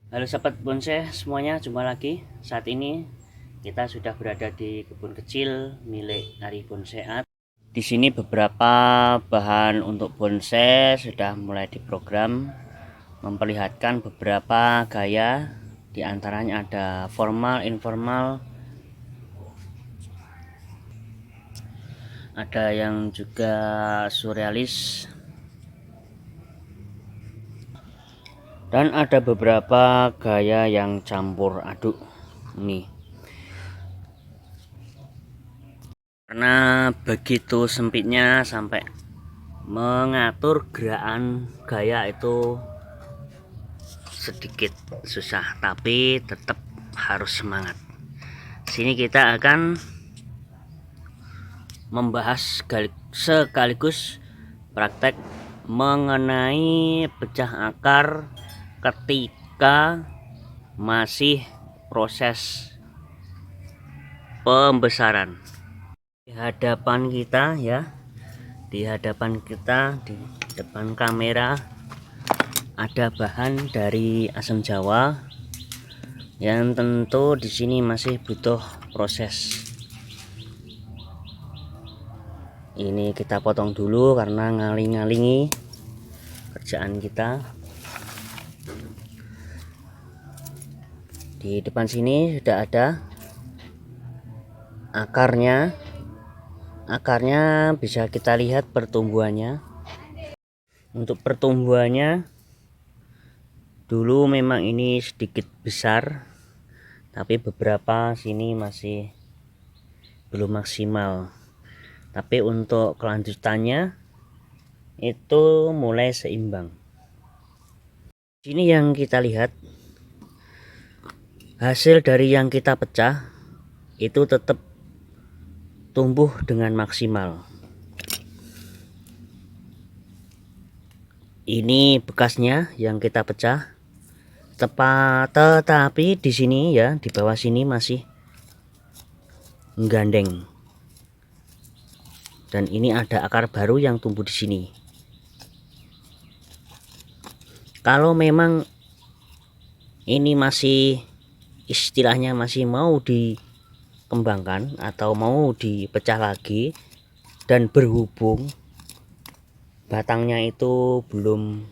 Halo sahabat bonsai semuanya, jumpa lagi. Saat ini kita sudah berada di kebun kecil milik Ari Bonsai Art. Di sini beberapa bahan untuk bonsai sudah mulai diprogram, memperlihatkan beberapa gaya. Di antaranya ada formal, informal, ada yang juga surrealis, dan ada beberapa gaya yang campur aduk. Ini karena begitu sempitnya sampai mengatur gerakan gaya itu sedikit susah, tapi tetap harus semangat. Sini kita akan membahas sekaligus praktek mengenai pecah akar ketika masih proses pembesaran. Di hadapan kita ya, di hadapan kita, di depan kamera ada bahan dari asam jawa yang tentu di sini masih butuh proses. Ini kita potong dulu karena ngaling-ngalingi kerjaan kita. Di depan sini sudah ada akarnya. Akarnya bisa kita lihat pertumbuhannya. Untuk pertumbuhannya dulu memang ini sedikit besar, tapi beberapa sini masih belum maksimal. Tapi untuk kelanjutannya itu mulai seimbang. Sini yang kita lihat hasil dari yang kita pecah itu tetap tumbuh dengan maksimal. Ini bekasnya yang kita pecah, tetapi di sini ya, di bawah sini masih menggandeng. Dan ini ada akar baru yang tumbuh di sini. Kalau memang ini masih istilahnya masih mau dikembangkan atau mau dipecah lagi dan berhubung batangnya itu belum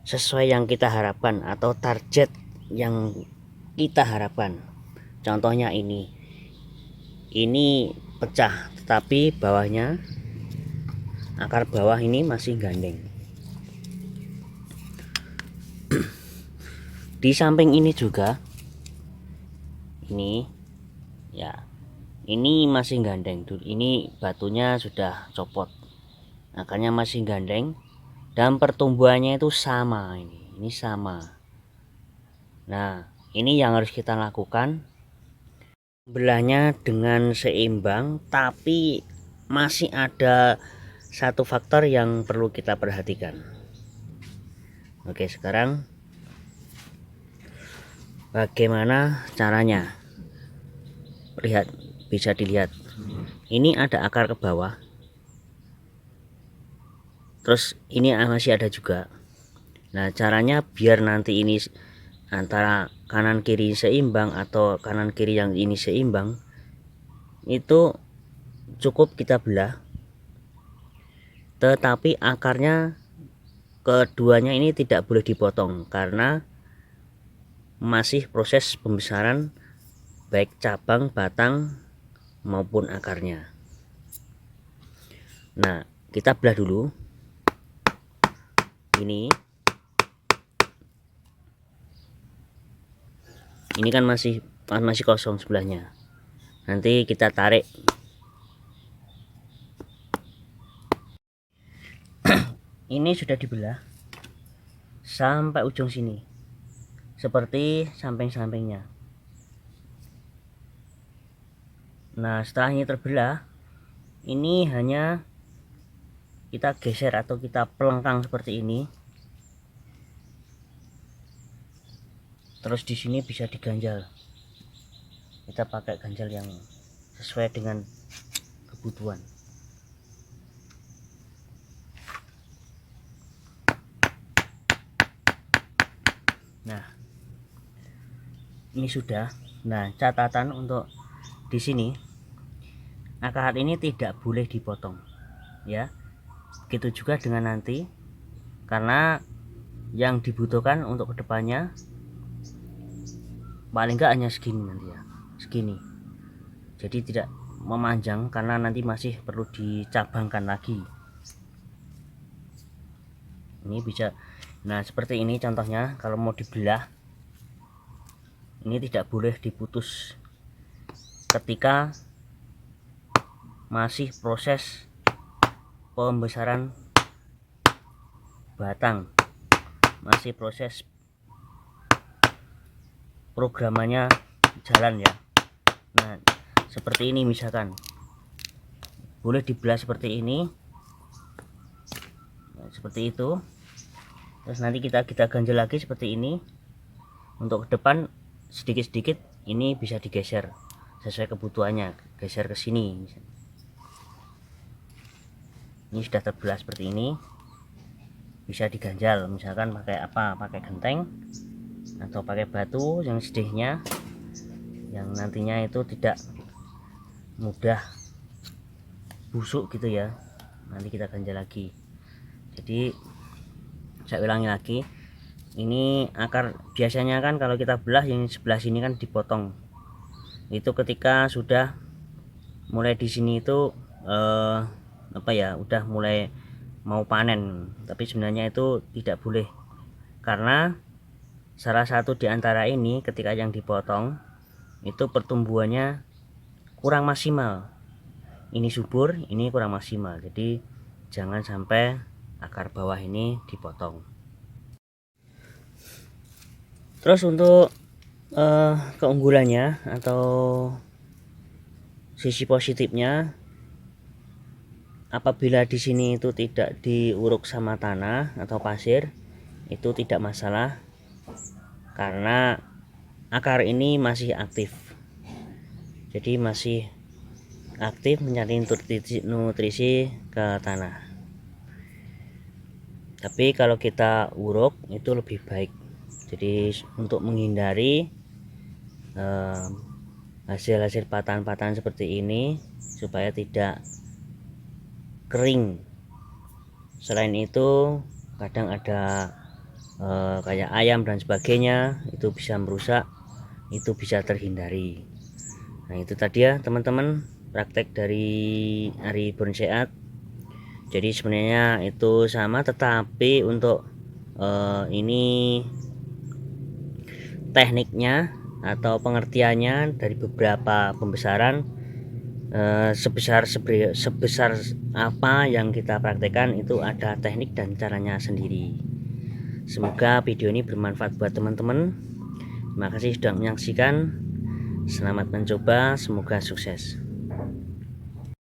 sesuai yang kita harapkan atau target yang kita harapkan, contohnya ini pecah tetapi bawahnya, akar bawah ini masih gandeng. Di samping ini juga ini ya, ini masih gandeng. Ini batunya sudah copot, akarnya masih gandeng dan pertumbuhannya itu sama. Ini sama. Nah, ini yang harus kita lakukan, belahnya dengan seimbang, tapi masih ada satu faktor yang perlu kita perhatikan. Oke, sekarang bagaimana caranya? Lihat, bisa dilihat. Ini ada akar ke bawah. Terus ini masih ada juga. Nah, caranya biar nanti ini antara kanan kiri seimbang atau kanan kiri yang ini seimbang, itu cukup kita belah, tetapi akarnya keduanya ini tidak boleh dipotong karena masih proses pembesaran baik cabang, batang maupun akarnya. Nah, kita belah dulu ini kan masih kosong sebelahnya. Nanti kita tarik. Ini sudah dibelah sampai ujung sini, seperti samping-sampingnya. Nah, setelah ini terbelah, ini hanya kita geser atau kita pelengkang seperti ini. Terus di sini bisa diganjal. Kita pakai ganjal yang sesuai dengan kebutuhan. Nah, ini sudah. Nah, catatan untuk di sini, akar ini tidak boleh dipotong ya. Begitu juga dengan nanti, karena yang dibutuhkan untuk kedepannya paling enggak hanya segini nanti ya, segini. Jadi tidak memanjang karena nanti masih perlu dicabangkan lagi. Ini bisa, nah seperti ini contohnya. Kalau mau dibelah, ini tidak boleh diputus ketika masih proses pembesaran batang, masih proses programannya jalan ya. Nah seperti ini misalkan, boleh dibelah seperti ini, nah, seperti itu. Terus nanti kita ganjel lagi seperti ini. Untuk ke depan sedikit-sedikit ini bisa digeser sesuai kebutuhannya, geser ke sini. Ini sudah terbelah seperti ini, bisa diganjal misalkan pakai apa, pakai genteng atau pakai batu yang sedihnya, yang nantinya itu tidak mudah busuk gitu ya. Nanti kita ganjal lagi. Jadi saya ulangi lagi, ini akar biasanya kan kalau kita belah yang sebelah sini kan dipotong. Itu ketika sudah mulai di sini itu apa ya, udah mulai mau panen. Tapi sebenarnya itu tidak boleh, karena salah satu di antara ini ketika yang dipotong itu pertumbuhannya kurang maksimal. Ini subur, ini kurang maksimal. Jadi jangan sampai akar bawah ini dipotong. Terus untuk keunggulannya atau sisi positifnya, apabila di sini itu tidak diuruk sama tanah atau pasir, itu tidak masalah karena akar ini masih aktif. Jadi masih aktif mencari nutrisi ke tanah. Tapi kalau kita uruk itu lebih baik. Jadi untuk menghindari hasil-hasil patahan-patahan seperti ini supaya tidak kering. Selain itu kadang ada kayak ayam dan sebagainya, itu bisa merusak, itu bisa terhindari. Nah itu tadi ya teman-teman, praktek dari Ari Bonseat. Jadi sebenarnya itu sama, tetapi untuk ini tekniknya atau pengertiannya dari beberapa pembesaran, sebesar apa yang kita praktekkan itu ada teknik dan caranya sendiri. Semoga video ini bermanfaat buat teman-teman. Terima kasih sudah menyaksikan. Selamat mencoba, semoga sukses.